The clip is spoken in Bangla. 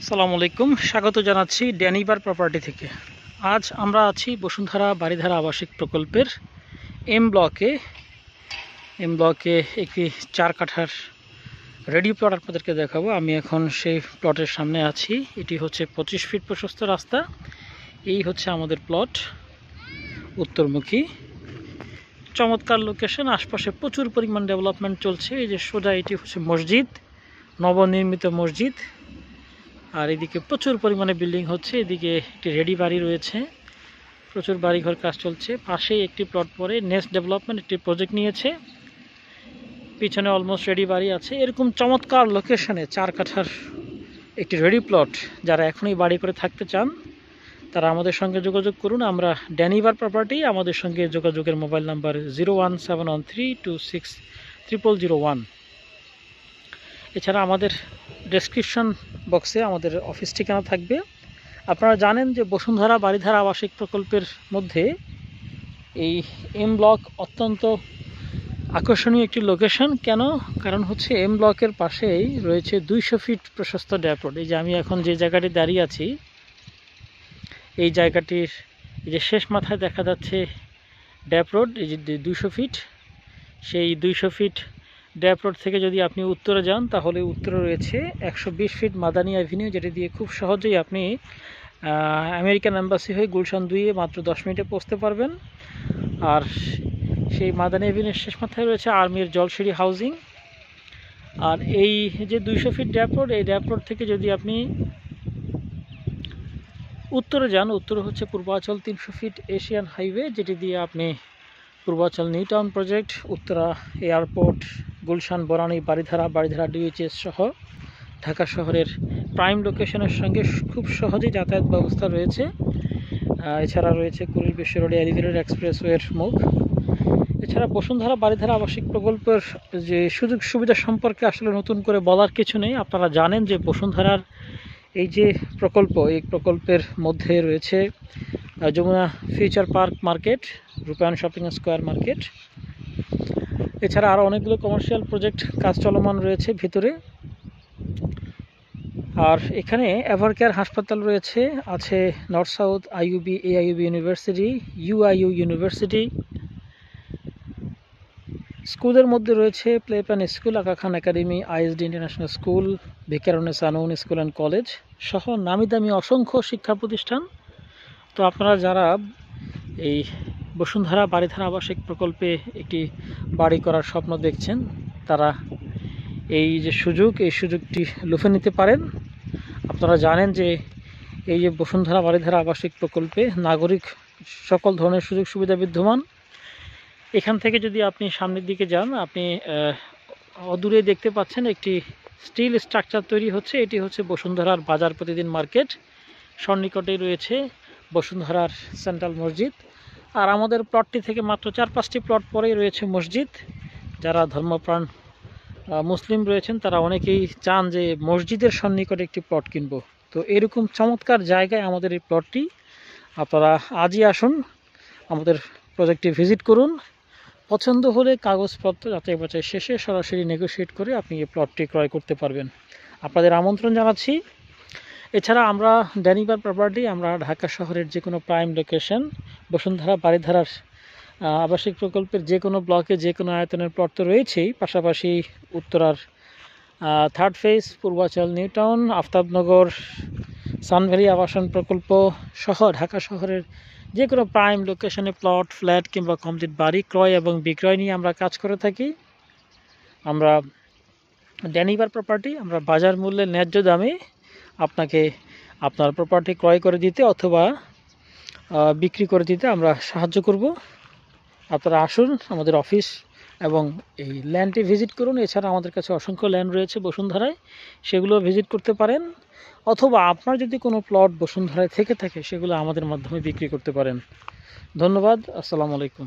আসসালামু আলাইকুম, স্বাগত জানাচ্ছি ড্যানিবার প্রপার্টি থেকে। আজ আমরা আছি বসুন্ধরা বারিধারা আবাসিক প্রকল্পের এম ব্লকে একটি 4 কাঠার রেডি প্লট আপনাদেরকে দেখাবো। আমি এখন সেই প্লটের সামনে আছি। এটি হচ্ছে 25 ফিট প্রশস্ত রাস্তা। এই হচ্ছে আমাদের প্লট, উত্তরমুখী, চমৎকার লোকেশন। আশপাশে প্রচুর পরিমাণ ডেভেলপমেন্ট চলছে। এই যে সোজা এটি হচ্ছে মসজিদ, নবনির্মিত মসজিদ। আর এদিকে প্রচুর পরিমাণে বিল্ডিং হচ্ছে। এদিকে একটি রেডি বাড়ি রয়েছে, প্রচুর বাড়িঘর কাজ চলছে। পাশেই একটি প্লট পরে নেক্সট ডেভেলপমেন্ট একটি প্রজেক্ট নিয়েছে, পিছনে অলমোস্ট রেডি বাড়ি আছে। এরকম চমৎকার লোকেশনে 4 কাঠার একটি রেডি প্লট যারা এখনই বাড়ি করে থাকতে চান তারা আমাদের সঙ্গে যোগাযোগ করুন। আমরা ড্যানিবার প্রপার্টি। আমাদের সঙ্গে যোগাযোগের মোবাইল নাম্বার 01713260001। এছাড়া আমাদের ডেসক্রিপশন বক্সে আমাদের অফিস ঠিকানা থাকবে। আপনারা জানেন যে বসুন্ধরা বারিধারা আবাসিক প্রকল্পের মধ্যে এই এম ব্লক অত্যন্ত আকর্ষণীয় একটি লোকেশন। কেন? কারণ হচ্ছে এম ব্লকের পাশেই রয়েছে 200 ফিট প্রশস্ত ড্যাপ রোড। এই যে আমি এখন যে জায়গাটি দাঁড়িয়ে আছি, এই জায়গাটির এই যে শেষ মাথায় দেখা যাচ্ছে ড্যাপ রোড, এই যে 200 ফিট। সেই 200 ফিট ড্যাপ রোড থেকে যদি আপনি উত্তরে যান তাহলে উত্তরে রয়েছে 120 ফিট মাদানী অ্যাভিনিউ, যেটি দিয়ে খুব সহজেই আপনি আমেরিকান এম্বাসি হয়ে গুলশান 2-এ মাত্র 10 মিনিটে পৌঁছতে পারবেন। আর সেই মাদানী অ্যাভিনিউর শেষ মাথায় রয়েছে আর্মির জলসিঁড়ি হাউজিং। আর এই যে 200 ফিট ড্যাপ রোড, এই ড্যাপ রোড থেকে যদি আপনি উত্তরে যান, উত্তরে হচ্ছে পূর্বাচল 300 ফিট এশিয়ান হাইওয়ে, যেটি দিয়ে আপনি Purbachal new town project, Uttara airport, Gulshan, Banani, Baridhara DHS সহ ঢাকা শহরের প্রাইম লোকেশনের সঙ্গে খুব সহজেই যাতায়াত ব্যবস্থা রয়েছে। এছাড়া রয়েছে কুড়িল বিশ্ব রোডে এলিভেটেড এক্সপ্রেসওয়ের মুখ। এছাড়া বসুন্ধরা বারিধারা আবাসিক প্রকল্পের যে সুযোগ সুবিধা সম্পর্কে আসলে নতুন করে বলার কিছু নেই। আপনারা জানেন যে বসুন্ধরার এই যে প্রকল্প, এই প্রকল্পের মধ্যে রয়েছে যমুনা ফিউচার পার্ক মার্কেট, রূপায়ণ শপিং স্কোয়ার মার্কেট। এছাড়া আরও অনেকগুলো কমার্শিয়াল প্রজেক্ট কাজ চলমান রয়েছে ভিতরে। আর এখানে এভারকেয়ার হাসপাতাল রয়েছে, আছে North South IUB, AIUB university, UIU university. স্কুলের মধ্যে রয়েছে Play Pen school, Aga Khan academy, ISD international school, Viqarunnisa Noon school and college সহ নামি দামি অসংখ্য শিক্ষা প্রতিষ্ঠান। তো আপনারা যারা এই বসুন্ধরা বারিধারা আবাসিক প্রকল্পে একটি বাড়ি করার স্বপ্ন দেখছেন, তারা এই যে সুযোগ, এই সুযোগটি লুফে নিতে পারেন। আপনারা জানেন যে এই যে বসুন্ধরা বারিধারা আবাসিক প্রকল্পে নাগরিক সকল ধরনের সুযোগ সুবিধা বিদ্যমান। এখান থেকে যদি আপনি সামনের দিকে যান, আপনি অদূরে দেখতে পাচ্ছেন একটি স্টিল স্ট্রাকচার তৈরি হচ্ছে। এটি হচ্ছে বসুন্ধরার বাজার প্রতিদিন মার্কেট। সন্নিকটেই রয়েছে বসুন্ধরার সেন্ট্রাল মসজিদ। আর আমাদের প্লটটি থেকে মাত্র 4-5টি প্লট পরেই রয়েছে মসজিদ। যারা ধর্মপ্রাণ মুসলিম রয়েছেন তারা অনেকেই চান যে মসজিদের সন্নিকটে একটি প্লট কিনব। তো এরকম চমৎকার জায়গায় আমাদের এই প্লটটি। আপনারা আজই আসুন, আমাদের প্রজেক্টটি ভিজিট করুন। পছন্দ হলে কাগজপত্র যাচাই বাছাই শেষে সরাসরি নেগোশিয়েট করে আপনি এই প্লটটি ক্রয় করতে পারবেন। আপনাদের আমন্ত্রণ জানাচ্ছি। এছাড়া আমরা ড্যানিবার প্রপার্টি, আমরা ঢাকা শহরের যে কোনো প্রাইম লোকেশন, বসুন্ধরা বারিধারার আবাসিক প্রকল্পের যে কোনো ব্লকে যে কোনো আয়তনের প্লট তো রয়েছেই, পাশাপাশি উত্তরার 3rd phase, Purbachal new town, Aftabnagar, Sun Valley আবাসন প্রকল্প সহ ঢাকা শহরের যে কোনো প্রাইম লোকেশনে প্লট, ফ্ল্যাট কিংবা কমপ্লিট বাড়ি ক্রয় এবং বিক্রয় নিয়ে আমরা কাজ করে থাকি। আমরা ড্যানিবার প্রপার্টি, আমরা বাজার মূল্যে ন্যায্য দামে আপনাকে আপনার প্রপার্টি ক্রয় করে দিতে অথবা বিক্রি করে দিতে আমরা সাহায্য করব। আপনারা আসুন আমাদের অফিস এবং এই ল্যান্ডটি ভিজিট করুন। এছাড়া আমাদের কাছে অসংখ্য ল্যান্ড রয়েছে বসুন্ধরায়, সেগুলো ভিজিট করতে পারেন। অথবা আপনার যদি কোনো প্লট বসুন্ধরায় থেকে থাকে সেগুলো আমাদের মাধ্যমে বিক্রি করতে পারেন। ধন্যবাদ। আসসালামু আলাইকুম।